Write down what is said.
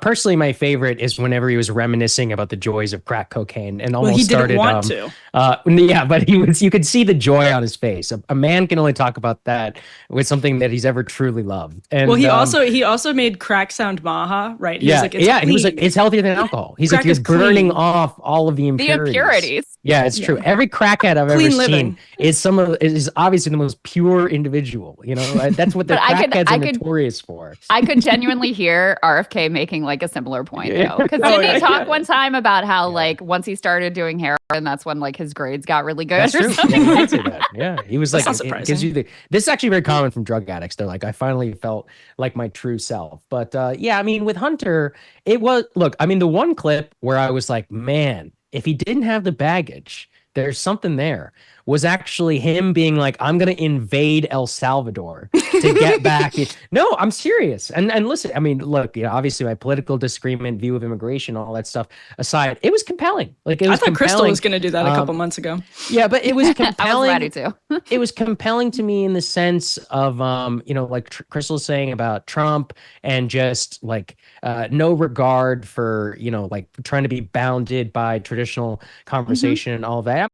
Personally, my favorite is whenever he was reminiscing about the joys of crack cocaine and Well, he almost didn't started. want to. Yeah, but you could see the joy on his face. A man can only talk about that with something that he's ever truly loved. Well, And he also made crack sound MAHA, right? He was yeah, like, it's yeah, he was like, clean. it's healthier than alcohol. He's like, Crack you're is burning clean. off all of the The impurities. impurities. Yeah, it's true. Yeah. Every crackhead I've ever Clean seen living. is obviously the most pure individual. You know, that's what the But crackheads are notorious for. I could genuinely hear RFK making like a similar point Yeah. though. Because Oh, didn't he yeah. talk one time about how like once he started doing heroin, that's when like his grades got really good That's or true. something? Yeah, he did say that. Yeah, he was That's like, not it gives surprising. you this is actually very common from drug addicts. They're like, I finally felt like my true self. But yeah, I mean, with Hunter, it was, look, I mean, the one clip where I was like, man, if he didn't have the baggage, there's something there, was actually him being like, I'm going to invade El Salvador to get back. No, I'm serious. And listen, I mean, look, you know, obviously my political disagreement, view of immigration, all that stuff aside, it was compelling. Like, it I was thought Krystal compelling. was going to do that a couple months ago. Yeah, but it was I was compelling. ready to. It was compelling to me in the sense of, you know, like Crystal's saying about Trump and just like no regard for, you know, like trying to be bounded by traditional conversation and all that.